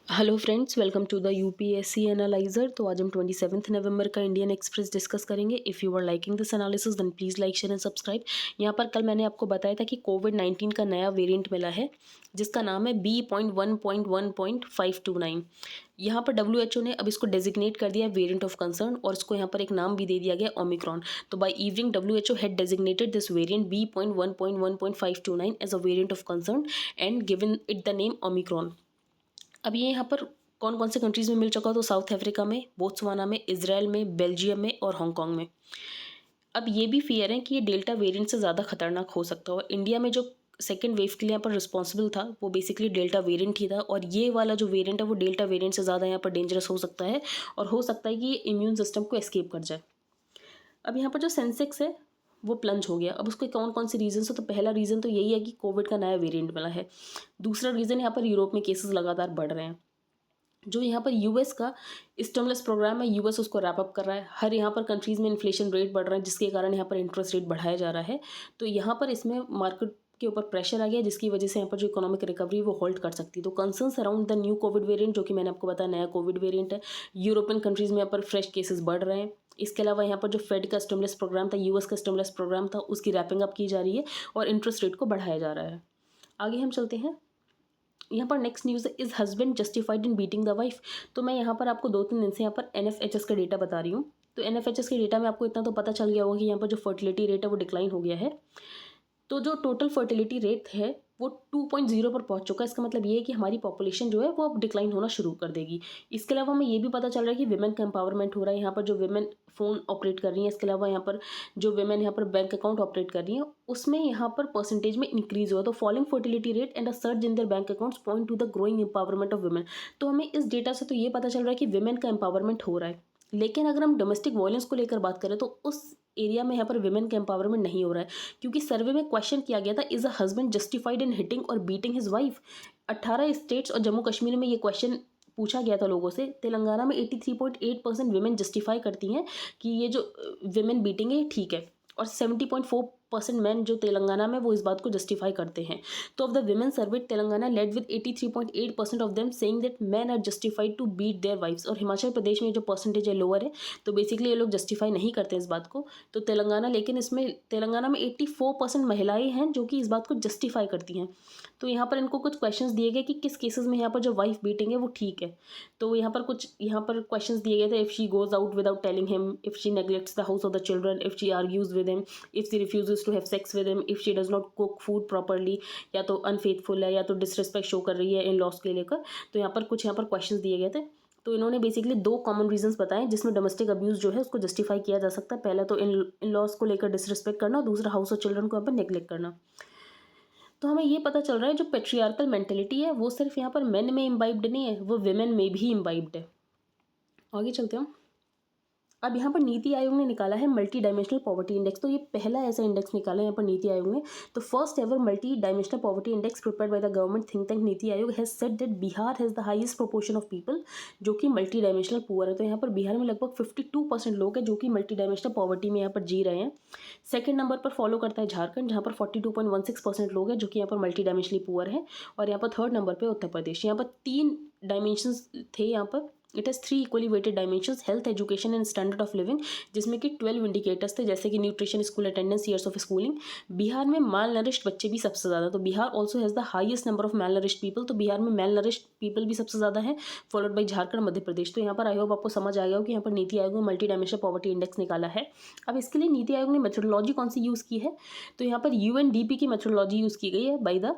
Hello friends, welcome to the UPSC analyser. तो आज हम 27 नवंबर का इंडियन एक्सप्रेस डिस्कस करेंगे। If you are liking this analysis then please like share and subscribe. यहाँ पर कल मैंने आपको बताया था कि कोविड-19 का नया वेरिएंट मिला है जिसका नाम है B.1.1.529। यहाँ पर डब्ल्यूएचओ ने अब इसको डेजिग्नेट कर दिया है वेरिएंट ऑफ कंसर्न और इसको यहाँ पर एक नाम भी दे दिया गया ओमिक्रॉन। तो by evening WHO had designated this variant B.1.1.529 as a variant of concern and given it the name Omicron. अब ये यहाँ पर कौन कौन से कंट्रीज़ में मिल चुका, तो साउथ अफ्रीका में, बोत्सवाना में, इजराइल में, बेल्जियम में और हांगकांग में। अब ये भी फियर है कि ये डेल्टा वेरिएंट से ज़्यादा खतरनाक हो सकता है। और इंडिया में जो सेकेंड वेव के लिए यहाँ पर रिस्पॉन्सिबल था वो बेसिकली डेल्टा वेरिएंट ही था, और ये वाला जो वेरिएंट है वो डेल्टा वेरिएंट से ज़्यादा यहाँ पर डेंजरस हो सकता है और हो सकता है कि ये इम्यून सिस्टम को एस्केप कर जाए। अब यहाँ पर जो सेंसेक्स है वो प्लंज हो गया। अब उसके कौन कौन से रीजन है, तो पहला रीज़न तो यही है कि कोविड का नया वेरिएंट मिला है। दूसरा रीज़न यहाँ पर यूरोप में केसेस लगातार बढ़ रहे हैं। जो यहाँ पर यूएस का स्टिमुलस प्रोग्राम है, यूएस उसको रैप अप कर रहा है। हर यहाँ पर कंट्रीज़ में इन्फ्लेशन रेट बढ़ रहा है जिसके कारण यहाँ पर इंटरेस्ट रेट बढ़ाया जा रहा है। तो यहाँ पर इसमें मार्केट के ऊपर प्रेशर आ गया जिसकी वजह से यहाँ पर जो इकोनॉमिक रिकवरी वो होल्ड कर सकती है। तो concerns around the new Covid variant, जो कि मैंने आपको बताया नया कोविड वेरिएंट है। यूरोपियन कंट्रीज़ में यहाँ पर फ्रेश केसेस बढ़ रहे हैं। इसके अलावा यहाँ पर जो फेड का स्टिमुलस प्रोग्राम था, यूएस का स्टिमुलस प्रोग्राम था, उसकी रैपिंग अप की जा रही है और इंटरेस्ट रेट को बढ़ाया जा रहा है। आगे हम चलते हैं। यहाँ पर नेक्स्ट न्यूज़ है, is husband justified in beating the wife. तो मैं यहाँ पर आपको 2-3 दिन से यहाँ पर एनएफएचएस का डेटा बता रही हूँ। तो एनएफएचएस के डेटा में आपको इतना तो पता चल गया होगा कि यहाँ पर जो फर्टिलिटी रेट है वो डिक्लाइन हो गया है। तो जो टोटल फर्टिलिटी रेट है वो 2.0 पर पहुंच चुका है। इसका मतलब ये है कि हमारी पॉपुलेशन जो है वो अब डिक्लाइन होना शुरू कर देगी। इसके अलावा हमें ये भी पता चल रहा है कि विमेन का एम्पावरमेंट हो रहा है। यहाँ पर जो विमेन फ़ोन ऑपरेट कर रही हैं, इसके अलावा यहाँ पर जो विमेन यहाँ पर बैंक अकाउंट ऑपरेट कर रही हैं, उसमें यहाँ पर परसेंटेज में इंक्रीज हुआ। तो falling fertility rate and a surge in their bank accounts point two the growing empowerment of women. तो हमें इस डेटा से तो ये पता चल रहा है कि विमेन का एम्पावरमेंट हो रहा है। लेकिन अगर हम डोमेस्टिक वायलेंस को लेकर बात करें तो उस एरिया में यहाँ पर विमेन का एम्पावरमेंट नहीं हो रहा है, क्योंकि सर्वे में क्वेश्चन किया गया था, is a husband justified in hitting और बीटिंग हिज वाइफ। 18 स्टेट्स और जम्मू कश्मीर में ये क्वेश्चन पूछा गया था लोगों से। तेलंगाना में 83.8% विमेन जस्टिफाई करती हैं कि ये जो विमेन बीटिंग है ठीक है, और 70.4% मैन जो तेलंगाना में वो इस बात को जस्टिफाई करते हैं। तो of the women surveyed Telangana led with 83.8% of them saying that man are justified to beat their wifes. और हिमाचल प्रदेश में जो परसेंटेज है लोअर है, तो बेसिकली ये लोग जस्टिफाई नहीं करते इस बात को। तो तेलंगाना, लेकिन इसमें तेलंगाना में 84% महिलाएं हैं जो कि इस बात को जस्टिफाई करती हैं। तो यहाँ पर इनको कुछ क्वेश्चंस दिए गए कि किस केसेस में यहाँ पर जो वाइफ बीटिंग है वो ठीक है। तो यहाँ पर कुछ क्वेश्चंस दिए गए थे, if she goes out without telling him, if she neglects the house of the children, if she argues with him, if she refuses to have sex with him, if she does not cook food properly, या तो unfaithful है या तो disrespect show कर रही है इन loss के लेकर। तो यहाँ पर क्वेश्चंस दिए गए थे। तो इन्होंने बेसिकली 2 कॉमन रीजंस बताए जिसमें डोमेस्टिक अब्यूज़ जो है उसको जस्टिफाई किया जा सकता है। पहला तो इन लॉस को लेकर डिसरिस्पेक्ट करना, और दूसरा हाउस और चिल्ड्रन को यहाँ पर नेग्लेक्ट करना। तो हमें ये पता चल रहा है जो पेट्रियार्कल मेंटेलिटी है वो सिर्फ यहाँ पर मेन में इम्बाइब्ड नहीं है, वो विमेन में भी इम्बाइब्ड है। आगे चलते हैं। अब यहाँ पर नीति आयोग ने निकाला है मल्टी डायमेंशनल पॉवर्टी इंडेक्स। तो ये पहला ऐसा इंडेक्स निकाला है यहाँ पर नीति आयोग ने। तो first ever multi dimensional poverty index prepared by the government think tank NITI Aayog has said that Bihar has the highest proportion of people जो कि मल्टी डायमेंशनल पुअर है। तो यहाँ पर बिहार में लगभग 52% लोग हैं जो कि मल्टी डायमेंशनल पॉवर्टी में यहाँ पर जी रहे हैं। सेकंड नंबर पर फॉलो करता है झारखंड, जहाँ पर 42.16% लोग हैं जो कि यहाँ पर मल्टी डायमेंशनली पुअर है। और यहाँ पर थर्ड नंबर पर उत्तर प्रदेश। यहाँ पर 3 डायमेंशंस थे यहाँ पर। It has 3 equally weighted dimensions, health, education and standard of living, जिसमें कि 12 इंडिकेटर्स थे जैसे कि nutrition, school attendance, years of schooling. Bihar में माल नरिश्ड बच्चे भी सबसे ज़्यादा। तो Bihar also has the highest number of malnourished people. तो बिहार में माल नरिश्ड पीपल भी सबसे ज़्यादा है, फॉलोड बाई झारखंड, मध्य प्रदेश। तो यहाँ पर आई होप आपको समझ आ गया हो कि यहाँ पर नीति आयोग ने मल्टी डायमेंशनल पॉवर्टी इंडेक्स निकाला है। अब इसके लिए नीति आयोग ने मेथोडोलॉजी कौन सी यूज़ की है, तो यहाँ पर यूएनडीपी की मेथोडोलॉजी यूज़ की गई है बाई द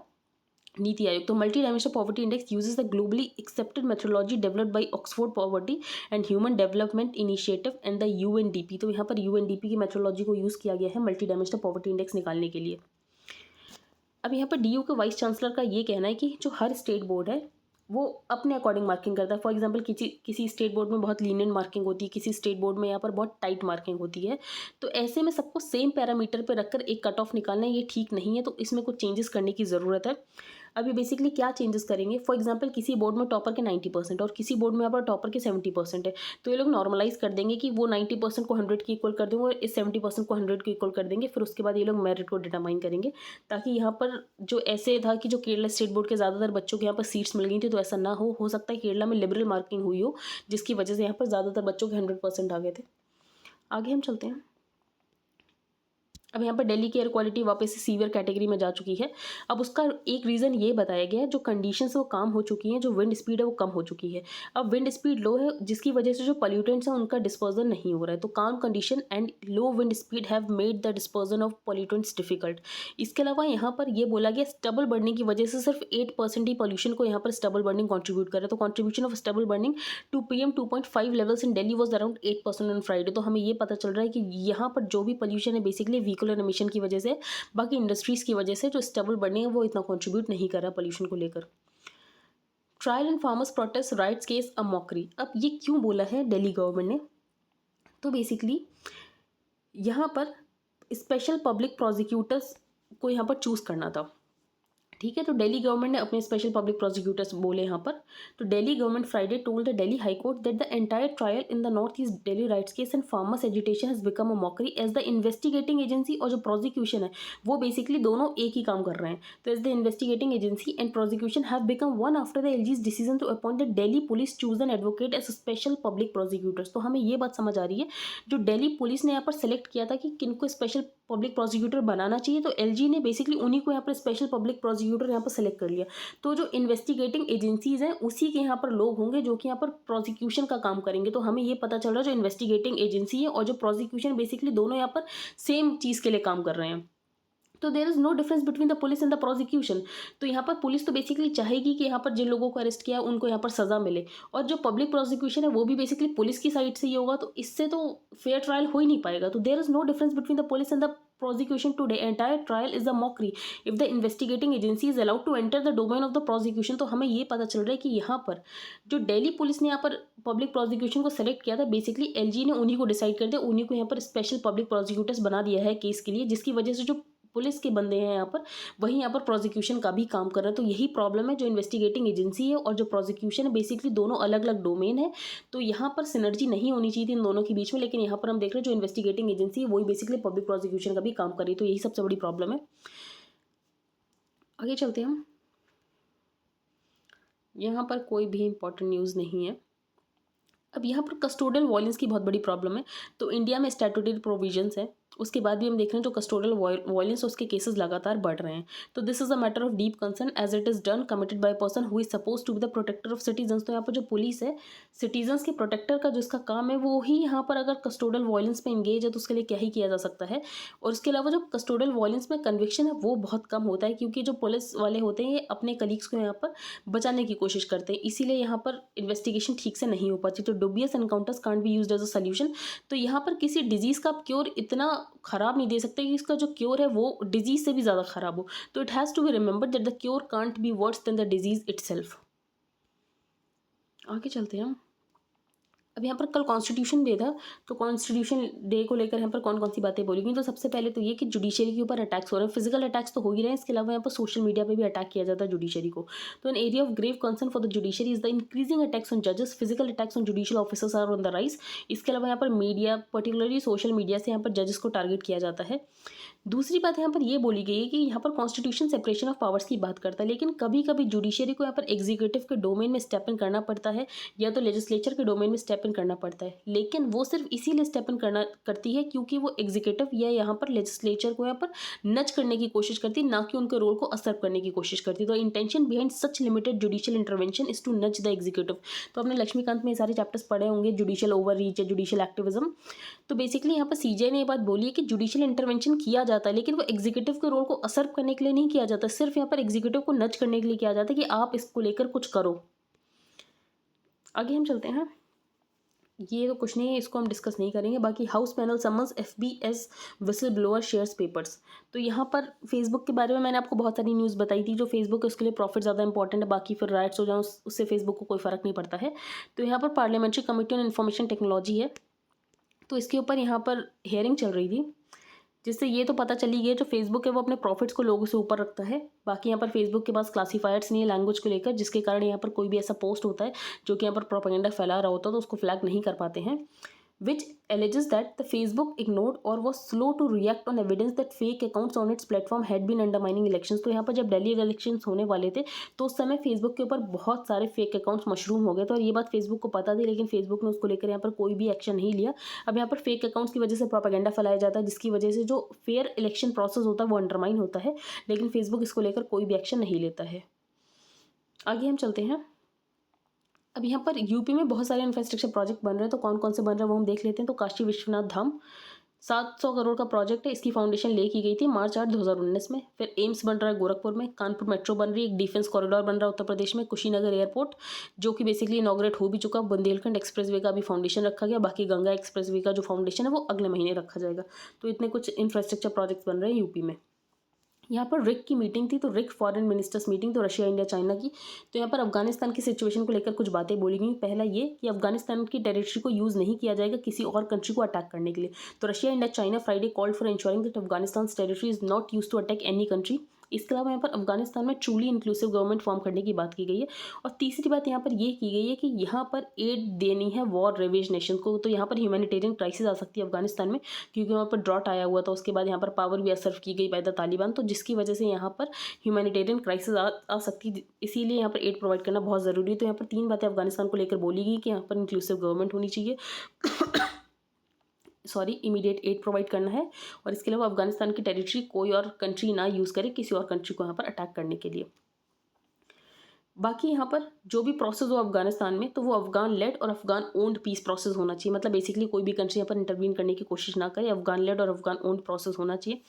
नीति आयोग। तो multi dimensional poverty index uses the globally accepted methodology developed by Oxford poverty and human development initiative and the UNDP. तो यहाँ पर यूएनडीपी की मेथोडोलॉजी को यूज़ किया गया है मल्टी डायमेंशनल पॉवर्टी इंडेक्स निकालने के लिए। अब यहाँ पर डीयू के वाइस चांसलर का ये कहना है कि जो हर स्टेट बोर्ड है वो अपने अकॉर्डिंग मार्किंग करता है। फॉर एग्जांपल किसी स्टेट बोर्ड में बहुत लीनियंट मार्किंग होती है, किसी स्टेट बोर्ड में यहाँ पर बहुत टाइट मार्किंग होती है। तो ऐसे में सबको सेम पैरामीटर पर रखकर एक कट ऑफ निकालना ये ठीक नहीं है, तो इसमें कुछ चेंजेस करने की ज़रूरत है। अभी बेसिकली क्या चेंजेस करेंगे, फॉर एग्जांपल किसी बोर्ड में टॉपर के 90% और किसी बोर्ड में यहाँ पर टॉपर के 70% है, तो ये लोग नॉर्मलाइज कर देंगे कि वो 90% को 100 के इक्वल कर देंगे और इस 70% को 100 के इक्वल कर देंगे। फिर उसके बाद ये लोग मेरिट को डिटरमाइन करेंगे, ताकि यहाँ पर जो ऐसे था कि जो केरला स्टेट बोर्ड के ज़्यादातर बच्चों को यहाँ पर सीट्स मिल गई थी, तो ऐसा ना हो सकता है केरला में लिबरल मार्किंग हुई हो, जिसकी वजह से यहाँ पर ज़्यादातर बच्चों के 100% आ गए थे। आगे हम चलते हैं। अब यहाँ पर दिल्ली की एयर क्वालिटी वापस से सीवियर कैटेगरी में जा चुकी है। अब उसका एक रीज़न ये बताया गया है, जो कंडीशंस वो कम हो चुकी हैं, जो विंड स्पीड है वो कम हो चुकी है। अब विंड स्पीड लो है, जिसकी वजह से जो पॉल्यूटेंट्स हैं उनका डिस्पर्जन नहीं हो रहा है। तो काम condition and low wind speed have made the dispersion of pollutants difficult. इसके अलावा यहाँ पर ये बोला गया स्टबल बर्निंग की वजह से सिर्फ 8% ही पॉल्यूशन को यहाँ पर स्टबल बर्निंग कॉन्ट्रीब्यूट कर रहा है। तो contribution of stubble burning to PM 2.5 levels in Delhi was around 8% on Friday. तो हमें ये पता चल रहा है कि यहाँ पर जो भी पॉल्यूशन है बेसिकली व्हीकुलर एमिशन की वजह से, बाकी इंडस्ट्रीज की वजह से जो स्टेबल बर्निंग है वो इतना कंट्रीब्यूट नहीं कर रहा पॉल्यूशन को लेकर। Trial and farmers protest rights case a mockery. अब ये क्यों बोला है दिल्ली गवर्नमेंट ने, तो बेसिकली यहाँ पर स्पेशल पब्लिक प्रोसिक्यूटर्स को यहाँ पर चूज करना था, ठीक है। तो दिल्ली गवर्नमेंट ने अपने स्पेशल पब्लिक प्रोसिक्यूटर्स बोले यहाँ पर। तो Delhi government Friday told the Delhi High Court that the entire trial in the north east Delhi riots case and farmers agitation has become a mockery as the investigating agency और जो prosecution है वो basically दोनों एक ही काम कर रहे हैं। तो as the investigating agency and prosecution have become one after the LG's decision to appoint the Delhi police choose an advocate as special public prosecutors. तो हमें ये बात समझ आ रही है, जो दिल्ली पुलिस ने यहाँ पर सेलेक्ट किया था कि किनको स्पेशल पब्लिक प्रोसिक्यूटर बनाना चाहिए, तो एलजी ने बेसिकली उन्हीं को यहाँ पर स्पेशल पब्लिक प्रोसिक्यूटर यहाँ पर सेलेक्ट कर लिया। तो जो इन्वेस्टिगेटिंग एजेंसीज हैं उसी के यहाँ पर लोग होंगे जो कि यहाँ पर प्रोसिक्यूशन का काम करेंगे। तो हमें ये पता चल रहा है जो इन्वेस्टिगेटिंग एजेंसी है और जो प्रोसिक्यूशन बेसिकली दोनों यहाँ पर सेम चीज़ के लिए काम कर रहे हैं। तो there is no difference between the police and the prosecution. तो यहाँ पर पुलिस तो बेसिकली चाहेगी कि यहाँ पर जिन लोगों को अरेस्ट किया उनको यहाँ पर सज़ा मिले, और जो पब्लिक प्रोसिक्यूशन है वो भी बेसिकली पुलिस की साइड से ही होगा। तो इससे तो फेयर ट्रायल हो ही नहीं पाएगा। तो there is no difference between the police and the prosecution today entire trial is a mockery if the investigating agency is allowed to enter the domain of the prosecution। तो हमें ये पता चल रहा है कि यहाँ पर जो दिल्ली पुलिस ने यहाँ पर पब्लिक प्रोसिक्यूशन को सेलेक्ट किया था, बेसिकली एलजी ने उन्हीं को डिसाइड कर दिया, उन्हीं को यहाँ पर स्पेशल पब्लिक प्रोसिक्यूटर्स बना दिया है केस के लिए, जिसकी वजह से जो पुलिस के बंदे हैं यहाँ पर वही यहाँ पर प्रोसिक्यूशन का भी काम कर रहे हैं। तो यही प्रॉब्लम है, जो इन्वेस्टिगेटिंग एजेंसी है और जो प्रोसिक्यूशन है बेसिकली दोनों अलग अलग डोमेन है। तो यहाँ पर सिनर्जी नहीं होनी चाहिए थी इन दोनों के बीच में, लेकिन यहाँ पर हम देख रहे हैं जो इन्वेस्टिगेटिंग एजेंसी है वही बेसिकली पब्लिक प्रोसिक्यूशन का भी काम कर रही है। तो यही सबसे बड़ी प्रॉब्लम है। आगे चलते हैं हम। यहाँ पर कोई भी इंपॉर्टेंट न्यूज़ नहीं है। अब यहाँ पर कस्टोडियल वॉयलेंस की बहुत बड़ी प्रॉब्लम है। तो इंडिया में स्टैट्यूटरी प्रोविजंस है, उसके बाद भी हम देख रहे हैं जो कस्टोडियल वॉयलेंस उसके केसेस लगातार बढ़ रहे हैं। तो this is a matter of deep concern as it is done committed by person who is suppose to be the protector of citizens. तो यहाँ पर जो पुलिस है सिटीजन्स के प्रोटेक्टर का जिसका काम है वो ही यहाँ पर अगर कस्टोडियल वॉयलेंस में इंगेज है तो उसके लिए क्या ही किया जा सकता है। और उसके अलावा जो कस्टोडियल वॉयलेंस में कन्विक्शन है वो बहुत कम होता है, क्योंकि जो पुलिस वाले होते हैं ये अपने कलीग्स को यहाँ पर बचाने की कोशिश करते हैं, इसीलिए यहाँ पर इन्वेस्टिगेशन ठीक से नहीं हो पाती। तो dubious encounters can't be used as a solution. तो यहाँ पर किसी डिजीज़ का क्योर इतना ख़राब नहीं दे सकते कि इसका जो क्योर है वो डिजीज़ से भी ज़्यादा ख़राब हो। तो it has to be remembered that the cure can't be worse than the disease itself. आगे चलते हैं हम। अब यहाँ पर कल कॉन्स्टिट्यूशन डे था, तो कॉन्स्टिट्यूशन डे को लेकर यहाँ पर कौन कौन सी बातें बोली गई। तो सबसे पहले तो ये कि जुडिशरी के ऊपर अटैक्स हो रहे हैं, फिजिकल अटैक्स तो हो ही रहे हैं, इसके अलावा यहाँ पर सोशल मीडिया पे भी अटैक किया जाता है जुडिशरी को। तो an area of grave concern for the judiciary is the increasing attacks on जजेस, physical attacks on judicial officers are on the rise. इसके अलावा यहाँ पर मीडिया पर्टिकुलरली सोशल मीडिया से यहाँ पर जजेस को टारगेट किया जाता है। दूसरी बात यहाँ पर ये बोली गई है कि यहाँ पर कॉन्स्टिट्यूशन सेपरेशन ऑफ पावर्स की बात करता है, लेकिन कभी कभी जुडिशरी को यहाँ पर एग्जीक्यूटिव के डोमेन में स्टेप इन करना पड़ता है या तो लेजिस्लेचर के डोमेन में स्टेप इन करना पड़ता है, लेकिन वो सिर्फ इसीलिए स्टेप इन करती है क्योंकि वो एग्जीक्यूटिव या यहाँ पर लेजिस्लेचर को यहाँ पर नच करने की कोशिश करती है, ना कि उनके रोल को असर करने की कोशिश करती है। तो intention behind such limited judicial intervention is to nudge the executive. तो आपने लक्ष्मीकांत में ये सारे चैप्टर्स पढ़े होंगे, जुडिशियल ओवर रीच या जुडिशियल एक्टिविज्म। तो बेसिकली यहाँ पर सीजे ने ये बात बोली है कि जुडिशियल इंटरवेंशन किया जाता है, लेकिन वो एग्जीक्यूटिव के रोल को असर करने के लिए नहीं किया जाता, सिर्फ यहाँ पर एग्जीक्यूटिव को नच करने के लिए किया जाता है कि आप इसको लेकर कुछ करो। आगे हम चलते हैं। ये तो कुछ नहीं है, इसको हम डिस्कस नहीं करेंगे। बाकी house panel summons FBS whistle blower shares papers. तो यहाँ पर फेसबुक के बारे में मैंने आपको बहुत सारी न्यूज़ बताई थी। जो फेसबुक है उसके लिए प्रॉफिट ज़्यादा इंपॉर्टेंट है, बाकी फिर राइट्स हो जाए उससे फेसबुक को कोई फ़र्क नहीं पड़ता है। तो यहाँ पर parliamentary committee on information technology है, तो इसके ऊपर यहाँ पर हियरिंग चल रही थी, जिससे ये तो पता चली गई है जो फेसबुक है वो अपने प्रॉफिट्स को लोगों से ऊपर रखता है। बाकी यहाँ पर फेसबुक के पास क्लासीफायर्स नहीं है लैंग्वेज को लेकर, जिसके कारण यहाँ पर कोई भी ऐसा पोस्ट होता है जो कि यहाँ पर प्रोपेगेंडा फैला रहा होता है तो उसको फ्लैग नहीं कर पाते हैं। which alleges that the Facebook ignored or was slow to react on evidence that fake accounts on its platform had been undermining elections। तो यहाँ पर जब दिल्ली इलेक्शंस होने वाले थे तो उस समय फेसबुक के ऊपर बहुत सारे फेक अकाउंट्स मशरूम हो गए थे और ये बात फेसबुक को पता थी, लेकिन फेसबुक ने उसको लेकर यहाँ पर कोई भी एक्शन नहीं लिया। अब यहाँ पर फेक अकाउंट्स की वजह से प्रोपेगेंडा फैलाया जाता है जिसकी वजह से जो फेयर इलेक्शन प्रोसेस होता है वो अंडरमाइन होता है, लेकिन फेसबुक इसको लेकर कोई भी एक्शन नहीं लेता है। आगे हम चलते हैं। अब यहाँ पर यूपी में बहुत सारे इंफ्रास्ट्रक्चर प्रोजेक्ट बन रहे हैं, तो कौन कौन से बन रहे हैं वो हम देख लेते हैं। तो काशी विश्वनाथ धाम 700 करोड़ का प्रोजेक्ट है, इसकी फाउंडेशन ले की गई थी मार्च 8 2019 में। फिर एम्स बन रहा है गोरखपुर में, कानपुर मेट्रो बन रही है, एक डिफेंस कॉरिडोर बन रहा है उत्तर प्रदेश में, कुशीनगर एयरपोर्ट जो कि बेसिकली इनॉग्रेट हो भी चुका, बुंदेलखंड एक्सप्रेसवे का भी फाउंडेशन रखा गया, बाकी गंगा एक्सप्रेसवे का जो फाउंडेशन है वो अगले महीने रखा जाएगा। तो इतने कुछ इंफ्रास्ट्रक्चर प्रोजेक्ट्स बन रहे हैं यूपी में। यहाँ पर रिक की मीटिंग थी, तो रिक फॉरेन मिनिस्टर्स मीटिंग, तो रशिया इंडिया चाइना की। तो यहाँ पर अफगानिस्तान की सिचुएशन को लेकर कुछ बातें बोली गई। पहला ये कि अफगानिस्तान की टेरिटरी को यूज़ नहीं किया जाएगा किसी और कंट्री को अटैक करने के लिए। तो Russia India China Friday called for ensuring that Afghanistan territory is not use to attack any country. इसके अलावा यहाँ पर अफगानिस्तान में ट्रूली इंक्लूसिव गवर्नमेंट फॉर्म करने की बात की गई है। और तीसरी बात यहाँ पर ये की गई है कि यहाँ पर एड देनी है वॉर रेवेज नेशन को। तो यहाँ पर ह्यूमैनिटेरियन क्राइसिस आ सकती है अफगानिस्तान में, क्योंकि वहाँ पर ड्रॉट आया हुआ था, उसके बाद यहाँ पर पावर भी असर्व की गई बाय द तालिबान, तो जिसकी वजह से यहाँ पर ह्यूमैनिटेरियन क्राइसिस आ सकती है, इसीलिए यहाँ पर एड प्रोवाइड करना बहुत ज़रूरी है। तो यहाँ पर 3 बातें अफगानिस्तान को लेकर बोली गई कि यहाँ पर इंक्लूसिव गवर्नमेंट होनी चाहिए, इमीडिएट एड प्रोवाइड करना है, और इसके अलावा अफगानिस्तान की टेरिटरी कोई और कंट्री ना यूज़ करे किसी और कंट्री को यहाँ पर अटैक करने के लिए। बाकी यहाँ पर जो भी प्रोसेस हो अफगानिस्तान में तो वो अफगान लेड और अफगान ओन्ड पीस प्रोसेस होना चाहिए। मतलब बेसिकली कोई भी कंट्री यहाँ पर इंटरवीन करने की कोशिश ना करे, अफगान लेड और अफगान ओन्ड प्रोसेस होना चाहिए।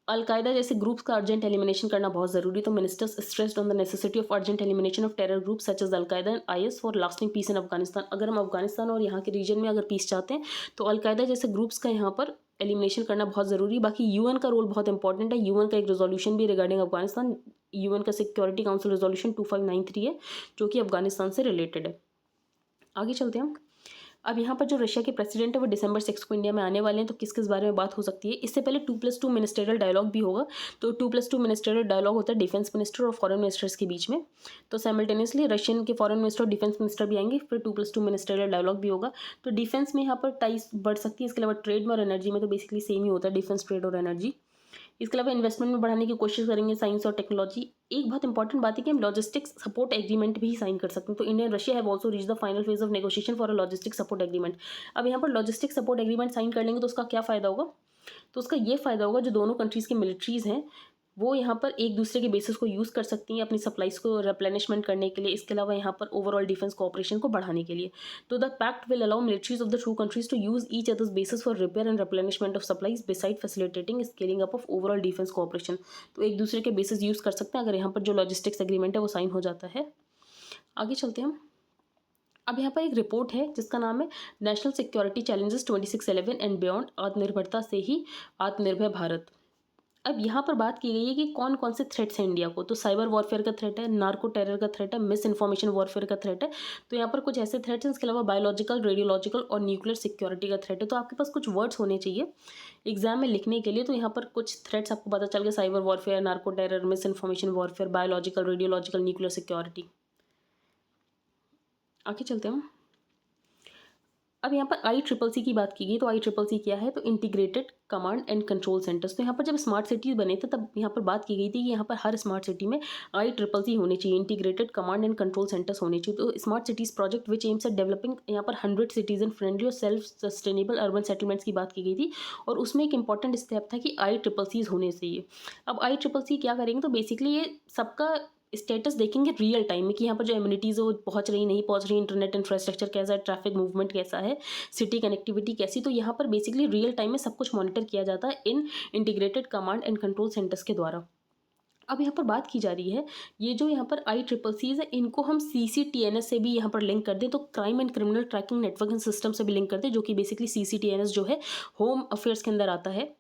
अलकायदा जैसे ग्रुप्स का अर्जेंट एलिमिनेशन करना बहुत ज़रूरी है। तो ministers stressed on the necessity of urgent elimination of terror group such as al Qaeda and IS for lasting peace in Afghanistan. अगर हम अफगानिस्तान और यहाँ के रीजन में अगर पीस चाहते हैं तो अलकायदा जैसे ग्रुप्स का यहाँ पर एलिमिनेशन करना बहुत ज़रूरी है। बाकी UN का रोल बहुत इंपॉर्टेंट है। UN का एक रेजोल्यूशन भी रिगार्डिंग अफगानिस्तान, UN का सिक्योरिटी काउंसिल रेजोल्यूशन 2593 है जो कि अफगानिस्तान से रिलेटेड है। आगे चलते हैं हम। अब यहाँ पर जो रशिया के प्रेसिडेंट है वो December 6 को इंडिया में आने वाले हैं, तो किस किस बारे में बात हो सकती है। इससे पहले 2+2 मिनिस्टरियल डायलॉग भी होगा। तो 2+2 मिनिस्टरियल डायलॉग होता है डिफेंस मिनिस्टर और फॉरेन मिनिस्टर्स के बीच में। तो साइमल्टेनियसली रशियन के फॉरेन मिनिस्टर और डिफेंस मिनिस्टर भी आएंगे, फिर 2+2 मिनिस्टरियल डायलॉग भी होगा। तो डिफेंस में यहाँ पर टाइज बढ़ सकती है। इसके अलावा ट्रेड में और एनर्जी में तो बेसिकली सेम ही होता है, डिफेंस, ट्रेड और एनर्जी। इसके अलावा इन्वेस्टमेंट में बढ़ाने की कोशिश करेंगे, साइंस और टेक्नोलॉजी। एक बहुत इंपॉर्टेंट बात है कि हम लॉजिस्टिक्स सपोर्ट एग्रीमेंट भी साइन कर सकते हैं। तो India and Russia have also reach the final phase of negotiation for a logistic support agreement. अब यहाँ पर लॉजिस्टिक सपोर्ट एग्रीमेंट साइन कर लेंगे तो उसका क्या फ़ायदा होगा। तो उसका ये फ़ायदा होगा जो दोनों कंट्रीज़ की मिलिट्रीज़ हैं वो यहाँ पर एक दूसरे के बेसिस को यूज़ कर सकती हैं अपनी सप्लाइज को रिप्लेनिशमेंट करने के लिए। इसके अलावा यहाँ पर ओवरऑल डिफेंस कोऑपरेशन को बढ़ाने के लिए। तो the pact will allow militaries of the two countries to use each others bases for repair and replenishment of supplies beside facilitating scaling up of overall defence cooperation. तो एक दूसरे के basis use कर सकते हैं अगर यहाँ पर जो लॉजिस्टिक्स एग्रीमेंट है वो साइन हो जाता है। आगे चलते हैं हम। अब यहाँ पर एक रिपोर्ट है जिसका नाम है national security challenges 2611 and beyond, आत्मनिर्भरता से ही आत्मनिर्भर भारत। अब यहाँ पर बात की गई है कि कौन कौन से थ्रेट्स हैं इंडिया को। तो साइबर वॉरफेयर का थ्रेट है, नार्को टेरर का थ्रेट है, मिस इन्फॉर्मेशन वॉरफेयर का थ्रेट है। तो यहाँ पर कुछ ऐसे थ्रेट्स हैं। इसके अलावा बायोलॉजिकल, रेडियोलॉजिकल और न्यूक्लियर सिक्योरिटी का थ्रेट है। तो आपके पास कुछ वर्ड्स होने चाहिए एग्जाम में लिखने के लिए। तो यहाँ पर कुछ थ्रेट्स आपको पता चल गया, cyber warfare, narco terror, miss information warfare, biological, radiological, nuclear security. आगे चलते हैं हम। अब यहाँ पर ICCC की बात की गई। तो ICCC क्या है, तो integrated command and control centres. तो यहाँ पर जब स्मार्ट सिटीज़ बने थे तब यहाँ पर बात की गई थी कि यहाँ पर हर स्मार्ट सिटी में ICCC होने चाहिए, integrated command and control centres होने चाहिए। तो smart cities project which aims at developing यहाँ पर 100 सिटीजन फ्रेंडली और सेल्फ सस्टेनेबल अर्बन सेटलमेंट्स की बात की गई थी। और उसमें एक इंपॉर्टेंट स्टेप था कि ICCC होने चाहिए। अब ICCC क्या करेंगे, तो बेसिकली ये सबका स्टेटस देखेंगे रियल टाइम में कि यहाँ पर जो एम्यूनिटीज़ है वो पहुँच रही नहीं पहुँच रही, इंटरनेट इंफ्रास्ट्रक्चर कैसा है, ट्रैफिक मूवमेंट कैसा है, सिटी कनेक्टिविटी कैसी। तो यहाँ पर बेसिकली रियल टाइम में सब कुछ मॉनिटर किया जाता है इन integrated command and control centres के द्वारा। अब यहाँ पर बात की जा रही है ये जो यहाँ पर ICCC है इनको हम CCTNS से भी यहाँ पर लिंक कर दें, तो crime and criminal tracking network and system से भी लिंक कर दें, जो कि बेसिकली CCTNS जो है होम अफेयर्स के अंदर आता है।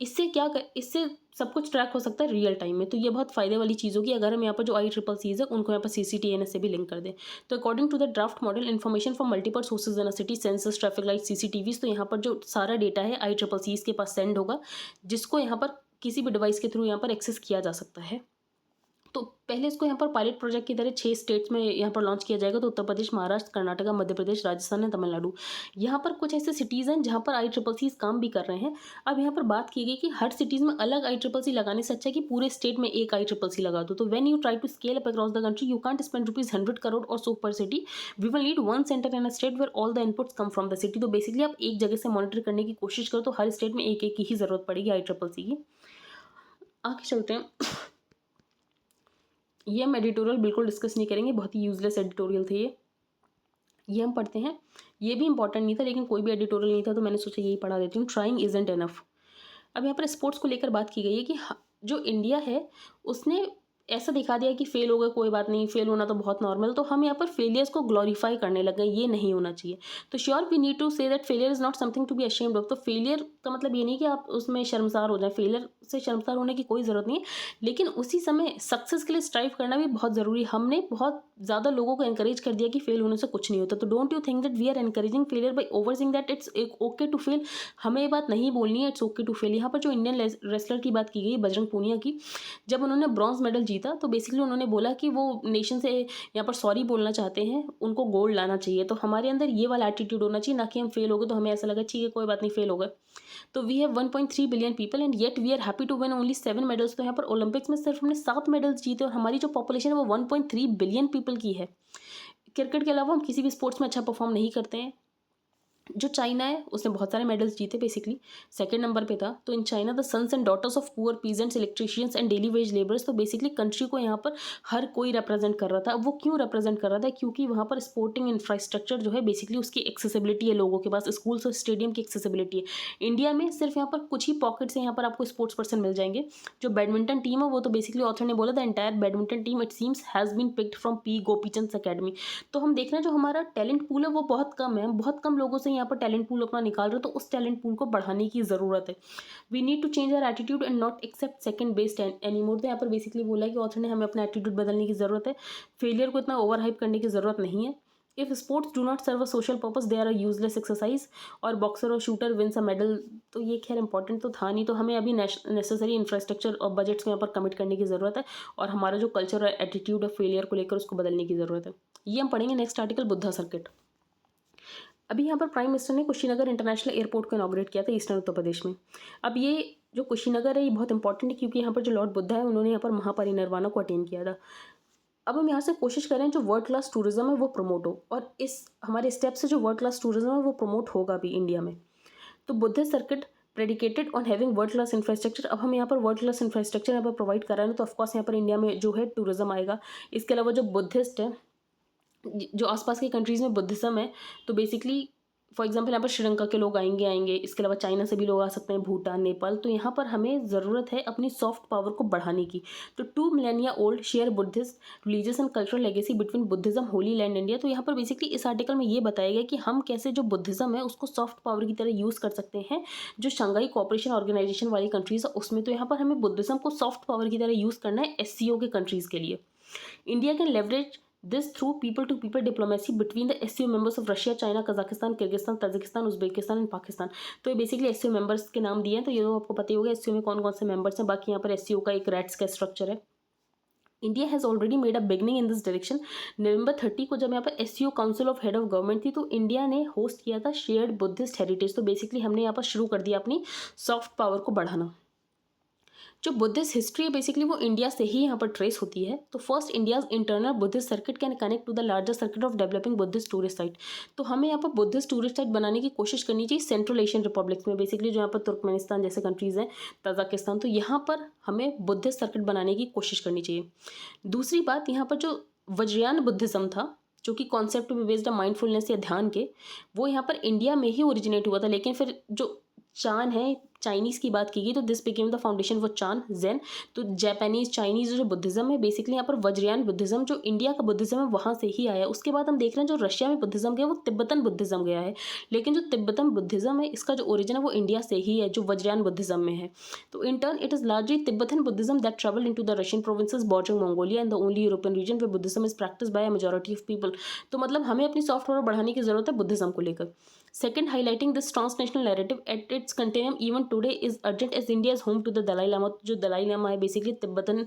इससे सब कुछ ट्रैक हो सकता है रियल टाइम में। तो ये बहुत फ़ायदे वाली चीज़ होगी अगर हम यहाँ पर जो IEEE's है उनको यहाँ पर CCTNS से भी लिंक कर दें। तो according to the draft model, information from multiple sources in a city, census, traffic light, CCTVs, तो यहाँ पर जो सारा डेटा है IEEE's के पास सेंड होगा, जिसको यहाँ पर किसी भी डिवाइस के थ्रू यहाँ पर एक्सेस किया जा सकता है। तो पहले इसको यहाँ पर पायलट प्रोजेक्ट की तरह 6 स्टेट्स में यहाँ पर लॉन्च किया जाएगा। तो उत्तर प्रदेश, महाराष्ट्र, कर्नाटका, मध्य प्रदेश, राजस्थान एंड तमिलनाडु। यहाँ पर कुछ ऐसे सिटीज़ हैं जहाँ पर IEEE's काम भी कर रहे हैं। अब यहाँ पर बात की गई कि हर सिटीज़ में अलग IEEE लगाने से अच्छा है कि पूरे स्टेट में एक IEEE लगा दो। तो when you try to scale up across the country, you can't spend ₹100 crore or so per city. We will need one centre in a state where all the inputs come from the city. तो basically आप एक जगह से monitor करने की कोशिश करो तो हर स्टेट में एक एक की ही ज़रूरत पड़ेगी IEEE की। आगे चलते हैं। ये हम एडिटोरियल बिल्कुल डिस्कस नहीं करेंगे, बहुत ही यूजलेस एडिटोरियल थे ये हम पढ़ते हैं। ये भी इंपॉर्टेंट नहीं था लेकिन कोई भी एडिटोरियल नहीं था तो मैंने सोचा यही पढ़ा देती हूँ। Trying isn't enough. अब यहाँ पर स्पोर्ट्स को लेकर बात की गई है कि जो इंडिया है उसने ऐसा दिखा दिया कि फेल हो गए, कोई बात नहीं, फेल होना तो बहुत नॉर्मल। तो हम यहाँ पर फेलियर्स को ग्लोरीफाई करने लग गए, ये नहीं होना चाहिए। तो sure we need to say that failure is not something to be ashamed of. तो फेलियर का मतलब ये नहीं कि आप उसमें शर्मसार हो जाए, फेलियर से शर्मसार होने की कोई ज़रूरत नहीं है, लेकिन उसी समय सक्सेस के लिए स्ट्राइव करना भी बहुत ज़रूरी है। हमने बहुत ज़्यादा लोगों को एनकरेज कर दिया कि फेल होने से कुछ नहीं होता। तो don't you think that we are encouraging failure by over sing that it's okay to fail. हमें ये बात नहीं बोलनी है इट्स ओके टू फेल। यहाँ पर जो इंडियन रेसलर की बात की गई, बजरंग पूनिया की, जब उन्होंने ब्रॉन्ज मेडल जीता तो बेसिकली उन्होंने बोला कि वो नेशन से यहाँ पर सॉरी बोलना चाहते हैं, उनको गोल्ड लाना चाहिए। तो हमारे अंदर ये वाला एटीट्यूड होना चाहिए, ना कि हम फेल हो गए तो हमें ऐसा लगा ठीक है कोई बात नहीं फेल हो गए। तो we have 1.3 billion people and yet we are happy to win only 7 medals. तो यहाँ पर ओलंपिक्स में सिर्फ हमने 7 मेडल्स जीते और हमारी जो पॉपुलेशन है वो 1.3 बिलियन पीपल की है। क्रिकेट के अलावा हम किसी भी स्पोर्ट्स में अच्छा परफॉर्म नहीं करते हैं। जो चाइना है उसने बहुत सारे मेडल्स जीते, बेसिकली सेकंड नंबर पे था। तो in China the sons and daughters of poor peasants, electricians and daily wage labours. तो बेसिकली कंट्री को यहाँ पर हर कोई रिप्रेजेंट कर रहा था। अब वो क्यों रिप्रेजेंट कर रहा था? क्योंकि वहाँ पर स्पोर्टिंग इंफ्रास्ट्रक्चर जो है बेसिकली उसकी एक्सेसिबिलिटी है, लोगों के पास स्कूल्स और स्टेडियम की एक्सेसिबिलिटी है। इंडिया में सिर्फ यहाँ पर कुछ ही पॉकेट्स हैं यहाँ पर आपको स्पोर्ट्स पर्सन मिल जाएंगे। जो बैडमिंटन टीम है वो तो बेसिकली ऑथर ने बोला the entire badminton team it seems has been picked from P Gopichand academy. तो हम देख रहे हैं जो हमारा टैलेंट पूल है वो बहुत कम है, बहुत कम लोगों से यहाँ पर टैलेंट पूल अपना निकाल रहे हो। तो उस टैलेंट पूल को बढ़ाने की ज़रूरत है। We need to change our attitude and not accept second best anymore. तो यहाँ पर बेसिकली बोला है कि ऑथर ने हमें अपना एटीट्यूड बदलने की ज़रूरत है। फेलियर को इतना ओवर हाइप करने की ज़रूरत नहीं है। If sports do not serve a social purpose they are a useless exercise. और बॉक्सर और शूटर विन्स अ मेडल, तो ये खैर इंपॉर्टेंट तो था नहीं। तो हमें अभी नेसेसरी इंफ्रास्ट्रक्चर और बजट्स को यहाँ पर कमिट करने की ज़रूरत है और हमारा जो कल्चर और एटीट्यूड ऑफ फेलियर को लेकर उसको बदलने की ज़रूरत है। ये हम पढ़ेंगे नेक्स्ट आर्टिकल, बुद्धा सर्किट। अभी यहाँ पर प्राइम मिनिस्टर ने कुशीनगर इंटरनेशनल एयरपोर्ट को इनॉग्रेट किया था ईस्टर्न उत्तर प्रदेश में। अब ये जो कुशीनगर है ये बहुत इंपॉर्टेंट है क्योंकि यहाँ पर जो लॉर्ड बुद्धा है उन्होंने यहाँ पर महापरिनिर्वाण को अटेन किया था। अब हम यहाँ से कोशिश करें जो वर्ल्ड क्लास टूरिज्म है वो प्रमोट हो, और इस हमारे स्टेप से जो वर्ल्ड क्लास टूरिज्म है वो प्रमोट होगा भी इंडिया में। तो Buddhist circuit predicated on having world class infrastructure. अब हम यहाँ पर वर्ल्ड क्लास इंफ्रास्ट्रक्चर यहाँ पर प्रोवाइड कर रहे हैं तो ऑफकोर्स यहाँ पर इंडिया में जो है टूरिज्म आएगा। इसके अलावा जो बुद्धिस्ट है, जो आसपास की कंट्रीज़ में बुद्धिज़्म है, तो बेसिकली फॉर एग्जांपल यहाँ पर श्रीलंका के लोग आएंगे। इसके अलावा चाइना से भी लोग आ सकते हैं, भूटान, नेपाल। तो यहाँ पर हमें ज़रूरत है अपनी सॉफ्ट पावर को बढ़ाने की। तो 2 millennia old share Buddhist religious and cultural legacy between Buddhism holy land India. तो यहाँ पर बेसिकली इस आर्टिकल में ये बताया गया कि हम कैसे जो बुद्धिज़्म है उसको सॉफ्ट पावर की तरह यूज़ कर सकते हैं। जो शंघाई कोऑपरेशन ऑर्गेनाइजेशन वाली कंट्रीज़ है उसमें, तो यहाँ पर हमें बुद्धिज़्म को सॉफ्ट पावर की तरह यूज़ करना है SCO के कंट्रीज़ के लिए। India can leverage this through people to people diplomacy between the SCO members of Russia, China, Kazakhstan, Kyrgyzstan, Tajikistan, Uzbekistan and Pakistan। तो ये बेसिकली SCO मेंबर्स के नाम दिए हैं। तो ये तो आपको पता ही होगा SCO में कौन कौन से मेंबर्स हैं। बाकी यहाँ पर SCO का एक रैट्स का स्ट्रक्चर है। India has already made a beginning in this direction. नवंबर 30 को जब यहाँ पर SCO council of head of government थी तो इंडिया ने होस्ट किया था शेयर्ड बुद्धिस्ट हेरिटेज। तो बेसिकली हमने यहाँ पर शुरू कर दिया अपनी सॉफ्ट पावर को बढ़ाना। जो बुद्धिस्ट हिस्ट्री है बेसिकली वो इंडिया से ही यहाँ पर ट्रेस होती है। तो first India's internal Buddhist circuit can connect to the larger circuit of developing Buddhist tourist site. तो हमें यहाँ पर बुद्धिस्ट टूरिस्ट साइट बनाने की कोशिश करनी चाहिए सेंट्रल एशियन रिपब्लिक्स में, बेसिकली जो यहाँ पर तुर्कमेनिस्तान जैसे कंट्रीज़ हैं, तजाकिस्तान। तो यहाँ पर हमें बुद्धिस्ट सर्किट बनाने की कोशिश करनी चाहिए। दूसरी बात, यहाँ पर जो वज्रयान बुद्धिज़्म था जो कि कॉन्सेप्ट पे बेस्ड माइंडफुलनेस या ध्यान के, वो यहाँ पर इंडिया में ही ओरिजिनेट हुआ था। लेकिन फिर जो चान है चाइनीज़ की बात की गई तो this became the foundation for Chan Zen. तो जापानीज़ चाइनीज़ जो बुद्धिज़्म है बेसिकली यहाँ पर वज्रयान बुद्धिज़्म जो इंडिया का बुद्धिज़्म है वहाँ से ही आया। उसके बाद हम देख रहे हैं जो रशिया में बुद्धिज़्म गया वो तिब्बतन बुद्धिज़्म गया है, लेकिन जो तिब्बतन बुद्धिज़्म है इसका जो ओरिजिन है वो इंडिया से ही है जो वज्रयान बुद्धिज़्म में है। तो in turn it is largely Tibetan Buddhism that travelled into the Russian provinces bordering Mongolia and the only European region where Buddhism is practised by a majority of people. तो मतलब हमें अपनी सॉफ्ट पावर बढ़ाने की जरूरत है Buddhism को लेकर। Second, highlighting this transnational narrative at its continuum even today is urgent as India is home to the Dalai Lama। जो दलाई लामा है बेसिकली तिब्बतन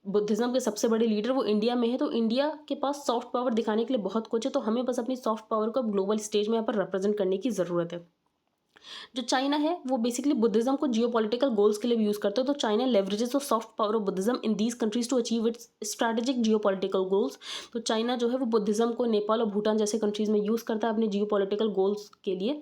बुद्धिज्म के सबसे बड़े लीडर वो इंडिया में है, तो इंडिया के पास सॉफ्ट पावर दिखाने के लिए बहुत कुछ है, तो हमें बस अपनी सॉफ्ट पावर को ग्लोबल स्टेज में यहाँ पर रिप्रेजेंट करने की ज़रूरत है। जो चाइना है वो बेसिकली बुद्धिज्म को जियोपॉलिटिकल गोल्स के लिए भी यूज़ करते हो, तो China leverages the soft power of Buddhism in these countries to achieve its strategic geopolitical goals. तो चाइना जो है वो बुद्धिज्म को नेपाल और भूटान जैसे कंट्रीज में यूज़ करता है अपने जियोपॉलिटिकल गोल्स के लिए,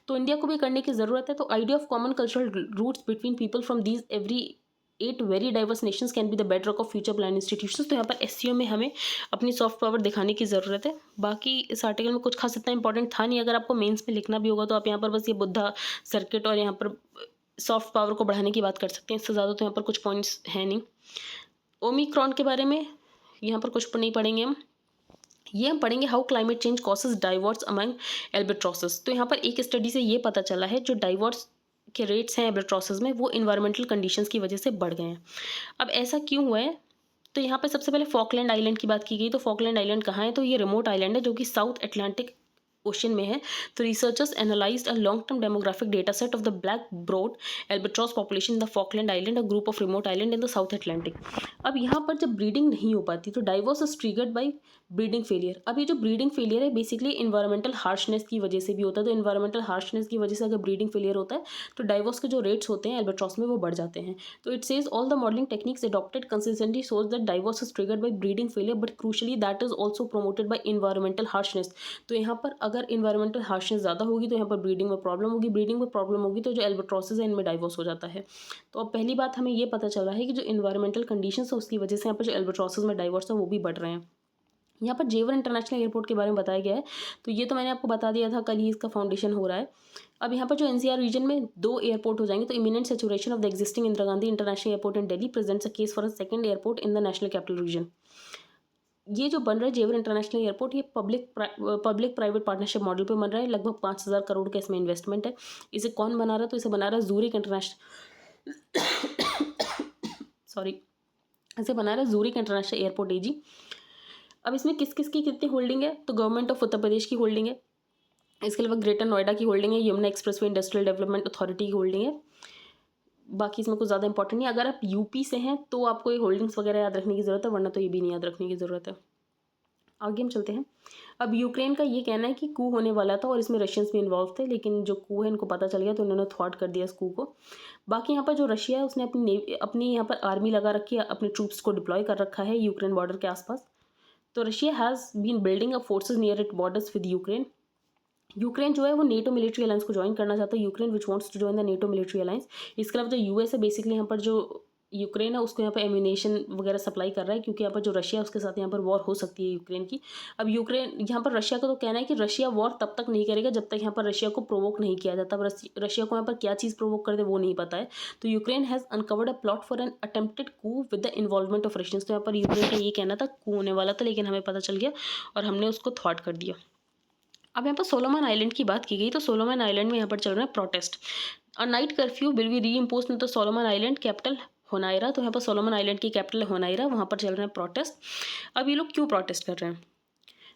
तो इंडिया को भी करने की ज़रूरत है। तो idea of common cultural roots between people from these every 8 very diverse nations can be the bedrock of future plan institutions. तो यहाँ पर एससीओ में हमें अपनी सॉफ्ट पावर दिखाने की ज़रूरत है। बाकी इस आर्टिकल में कुछ खास इतना इंपॉर्टेंट था नहीं, अगर आपको मेंस में लिखना भी होगा तो आप यहाँ पर बस ये बुद्धा सर्किट और यहाँ पर सॉफ्ट पावर को बढ़ाने की बात कर सकते हैं, इससे ज़्यादा तो यहाँ पर कुछ पॉइंट्स हैं नहीं। ओमिक्रॉन के बारे में यहाँ पर कुछ नहीं पढ़ेंगे हम पढ़ेंगे how climate change causes divorce among albatrosses. तो यहाँ पर एक स्टडी से ये पता चला है जो डाइवोर्स के रेट्स हैं एल्बेट्रॉसेस में वो इन्वायरमेंटल कंडीशंस की वजह से बढ़ गए हैं। अब ऐसा क्यों हुआ है, तो यहाँ पे सबसे पहले फॉकलैंड आइलैंड की बात की गई। तो फॉकलैंड आइलैंड कहाँ है, तो ये रिमोट आइलैंड है जो कि साउथ अटलांटिक ओशन में है। तो researchers analysed a long term demographic data set of the black browed albatross population in the Falkland island, a group of remote island in the South Atlantic. अब यहाँ पर जब ब्रीडिंग नहीं हो पाती तो divorce is triggered by breeding failure. अब ये जो ब्रीडिंग फेलियर है बेसिकली इन्वायरमेंटल हार्शनेस की वजह से भी होता है। तो इन्वायरमेंटल हार्शनेस की वजह से अगर ब्रीडिंग फेलियर होता है तो डाइवोर्स के जो रेट्स होते हैं एल्बेट्रॉस में वो बढ़ जाते हैं। तो it says all the modelling techniques adopted consistently shows that divorce is triggered by breeding failure, but crucially that is also promoted by environmental harshness। तो यहाँ पर अगर environmental harshness ज़्यादा होगी तो यहाँ पर ब्रीडिंग में प्रॉब्लम होगी, ब्रीडिंग में प्रॉब्लम होगी तो जो एल्बेट्रॉसेस है इनमें डाइवोर्स हो जाता है। तो अब पहली बात हमें ये पता चला है कि जो इन्वायरमेंटल कंडीशंस है उसकी वजह से यहाँ पर जो एल्बेट्रॉसेस में डाइवोर्स है वो भी बढ़ रहे हैं। यहाँ पर जेवर इंटरनेशनल एयरपोर्ट के बारे में बताया गया है, तो ये तो मैंने आपको बता दिया था, कल ही इसका फाउंडेशन हो रहा है। अब यहाँ पर जो एनसीआर रीजन में 2 एयरपोर्ट हो जाएंगे, तो imminent saturation of the existing Indira Gandhi International Airport in Delhi presents a case for a second airport in the National Capital Region. ये जो बन रहा है जेवर इंटरनेशनल एयरपोर्ट ये पब्लिक प्राइवेट पार्टनरशिप मॉडल पे बन रहा है। लगभग 5,000 करोड़ का इसमें इन्वेस्टमेंट है। इसे कौन बना रहा है, तो इसे बना रहा है जूरिक इंटरनेशनल सॉरी इसे बना रहा है जूरिक इंटरनेशनल एयरपोर्ट एजी। अब इसमें किस किस की कितनी होल्डिंग है, तो गवर्नमेंट ऑफ उत्तर प्रदेश की होल्डिंग है, इसके अलावा ग्रेटर नोएडा की होल्डिंग है, Yamuna expressway industrial development authority की होल्डिंग है। बाकी इसमें कुछ ज़्यादा इंपॉर्टेंट नहीं। अगर आप यूपी से हैं तो आपको ये होल्डिंग्स वगैरह याद रखने की ज़रूरत है, वरना तो ये भी नहीं याद रखने की ज़रूरत है। आगे हम चलते हैं। अब यूक्रेन का ये कहना है कि कू होने वाला था और इसमें रशियंस भी इन्वॉल्व थे, लेकिन जो कू है इनको पता चल गया तो उन्होंने थ्वाट कर दिया इस कू को। बाकी यहाँ पर जो रशिया है उसने अपनी यहाँ पर आर्मी लगा रखी है, अपने ट्रूप्स को डिप्लॉय कर रखा है यूक्रेन बॉर्डर के आसपास। तो Russia has been building a forces near it borders with Ukraine. Ukraine जो है वो नेटो मिलिट्री अलायंस को ज्वाइन करना चाहता है, Ukraine which wants to join the NATO military alliance. इसके अलावा जो यूएस है बेसिकली यहाँ पर जो यूक्रेन है उसको यहाँ पर एम्यूनेशन वगैरह सप्लाई कर रहा है, क्योंकि यहाँ पर जो रशिया है उसके साथ यहाँ पर वॉर हो सकती है यूक्रेन की। अब यूक्रेन यहाँ पर रशिया का तो कहना है कि रशिया वॉर तब तक नहीं करेगा जब तक यहाँ पर रशिया को प्रोवोक नहीं किया जाता। रशिया को यहाँ पर क्या चीज़ प्रोवोक कर दे वो नहीं पता है। तो Ukraine has uncovered a plot for an attempted coup with the involvement of Russians. तो यहाँ पर यूक्रेन का ये कहना था कू होने वाला था, लेकिन हमें पता चल गया और हमने उसको थ्वाट कर दिया। अब यहाँ पर सोलोमन आइलैंड की बात की गई, तो सोलोमन आइलैंड में यहाँ पर चल रहा है protest. A night curfew will be reimposed in the Solomon island capital Honiara. तो यहाँ पर सोलोमन आइलैंड की कैपिटल है होनाइरा, वहाँ पर चल रहा है प्रोटेस्ट। अब ये लोग क्यों प्रोटेस्ट कर रहे हैं,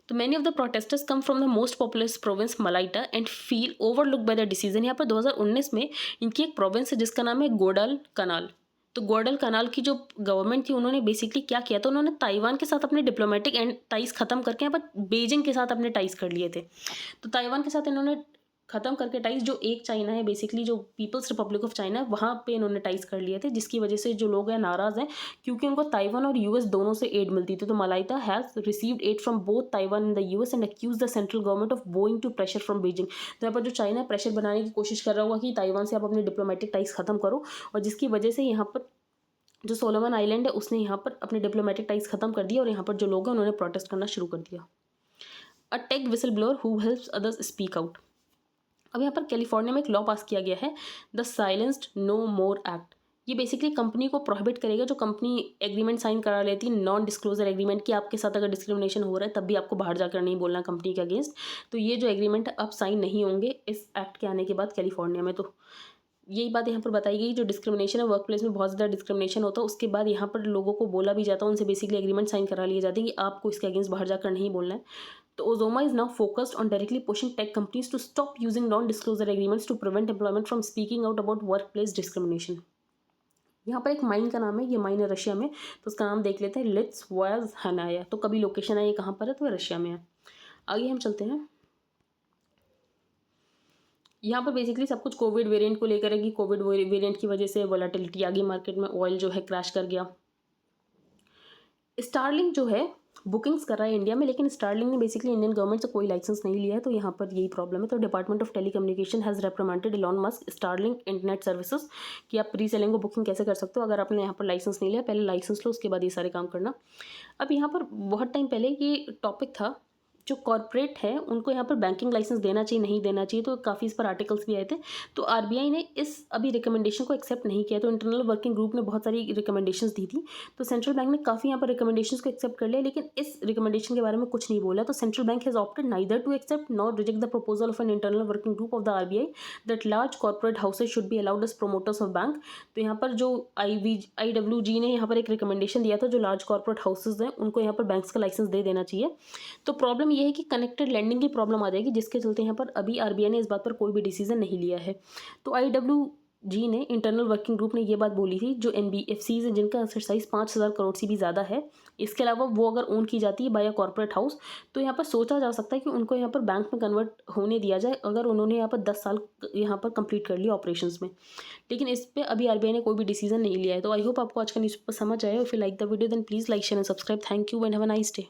तो many of the protesters come from the most populous province Malaita and feel overlook by the decision. यहाँ पर 2019 में इनकी एक प्रोविंस है जिसका नाम है गोडल कनाल। तो गोडल कनाल की जो गवर्नमेंट थी उन्होंने बेसिकली क्या किया था, उन्होंने ताइवान के साथ अपने डिप्लोमेटिक एंड टाइज खत्म करके यहाँ पर बीजिंग के साथ अपने टाइज कर लिए थे। तो ताइवान के साथ इन्होंने खत्म करके टाइज, जो एक चाइना है बेसिकली जो पीपल्स रिपब्लिक ऑफ चाइना है वहाँ पे इन्होंने टाइज कर लिए थे, जिसकी वजह से जो लोग हैं नाराज़ हैं क्योंकि उनको ताइवान और यूएस दोनों से एड मिलती थी। तो Malaita has received aid from both Taiwan and the US and accuse the central government of going to pressure from Beijing. तो यहाँ पर जो चाइना प्रेशर बनाने की कोशिश कर रहा होगा कि ताइवान से आप अपने डिप्लोमेटिक टाइज खत्म करो, और जिसकी वजह से यहाँ पर जो सोलोमन आइलैंड है उसने यहाँ पर अपने डिप्लोमेटिक टाइज खत्म कर दिया और यहाँ पर जो लोग हैं उन्होंने प्रोटेस्ट करना शुरू कर दिया। A tech whistle blower who helps others speak out. अब यहाँ पर कैलिफोर्निया में एक लॉ पास किया गया है, the silenced no more act. ये बेसिकली कंपनी को प्रोहिबिट करेगा जो कंपनी एग्रीमेंट साइन करा लेती है, नॉन डिस्क्लोजर एग्रीमेंट, कि आपके साथ अगर डिस्क्रिमिनेशन हो रहा है तब भी आपको बाहर जाकर नहीं बोलना कंपनी के अगेंस्ट। तो ये जो एग्रीमेंट अब साइन नहीं होंगे इस एक्ट के आने के बाद कैलिफोर्निया में। तो यही बात यहाँ पर बताई गई, जो डिस्क्रिमिनेशन है वर्क प्लेस में बहुत ज़्यादा डिस्क्रिमिनेशन होता है, उसके बाद यहाँ पर लोगों को बोला भी जाता है, उनसे बेसिकली एग्रीमेंट साइन करा लिए जाते हैं कि आपको इसके अगेंस्ट बाहर जाकर नहीं बोलना है। तो Ozoma is now focused on directly pushing tech companies to stop using non-disclosure agreements to prevent employment from speaking out about workplace discrimination. यहाँ पर एक माइन का नाम है, ये माइन है रशिया में, तो उसका नाम देख लेते हैं, लिट्स वाज हनाया। तो कभी लोकेशन है ये कहाँ पर है, तो ये रशिया में है। आगे हम चलते हैं। यहाँ पर बेसिकली सब कुछ कोविड वेरिएंट को लेकर है कि कोविड वेरिएंट की वजह से वोलेटिलिटी आ गई मार्केट में, ऑयल जो है क्रैश कर गया। स्टारलिंक जो है बुकिंग्स कर रहा है इंडिया में, लेकिन स्टारलिंक ने बेसिकली इंडियन गवर्नमेंट से कोई लाइसेंस नहीं लिया है, तो यहाँ पर यही प्रॉब्लम है। तो department of telecommunication has reprimanded Elon Musk Starlink internet services कि आप प्री सेलिंग को बुकिंग कैसे कर सकते हो अगर आपने यहाँ पर लाइसेंस नहीं लिया, पहले लाइसेंस लो उसके बाद ये सारे काम करना। अब यहाँ पर बहुत टाइम पहले ये टॉपिक था, जो कॉर्पोरेट है उनको यहाँ पर बैंकिंग लाइसेंस देना चाहिए नहीं देना चाहिए, तो काफ़ी इस पर आर्टिकल्स भी आए थे। तो आरबीआई ने इस अभी रिकमेंडेशन को एक्सेप्ट नहीं किया, तो इंटरनल वर्किंग ग्रुप ने बहुत सारी रिकमेंडेशंस दी थी, तो सेंट्रल बैंक ने काफ़ी यहाँ पर रिकमेंडेशंस को एक्सेप्ट कर लिया, लेकिन इस रिकमेंडेशन के बारे में कुछ नहीं बोला। तो central bank has opted neither to accept nor reject the proposal of an internal working group of the RBI that large corporate houses should be allowed as promoters of bank. तो यहाँ पर जो IWG ने यहाँ पर एक recommendation दिया था, जो लार्ज कॉर्पोरेट हाउसेज हैं उनको यहाँ पर बैंक्स का लाइसेंस दे देना चाहिए। तो प्रॉब्लम ये है कि कनेक्टेड लैंडिंग की प्रॉब्लम आ जाएगी, जिसके चलते यहाँ पर अभी आरबीआई ने इस बात पर कोई भी डिसीजन नहीं लिया है। तो IWG ने इंटरनल वर्किंग ग्रुप ने ये बात बोली थी, जो NBFCs हैं जिनका असेट साइज 5,000 करोड़ से भी ज़्यादा है, इसके अलावा वो अगर ओन की जाती है बाय अ कॉर्पोरेट हाउस, तो यहाँ पर सोचा जा सकता है कि उनको यहाँ पर बैंक में कन्वर्ट होने दिया जाए अगर उन्होंने यहाँ पर 10 साल यहाँ पर कंप्लीट कर लिया ऑपरेशंस में। लेकिन इस पर अभी आरबीआई ने कोई भी डिसीजन नहीं लिया है। तो आई होप आपको आज का न्यूज़पेपर समझ आया। If you like the video then please like share and subscribe. Thank you and have a nice day.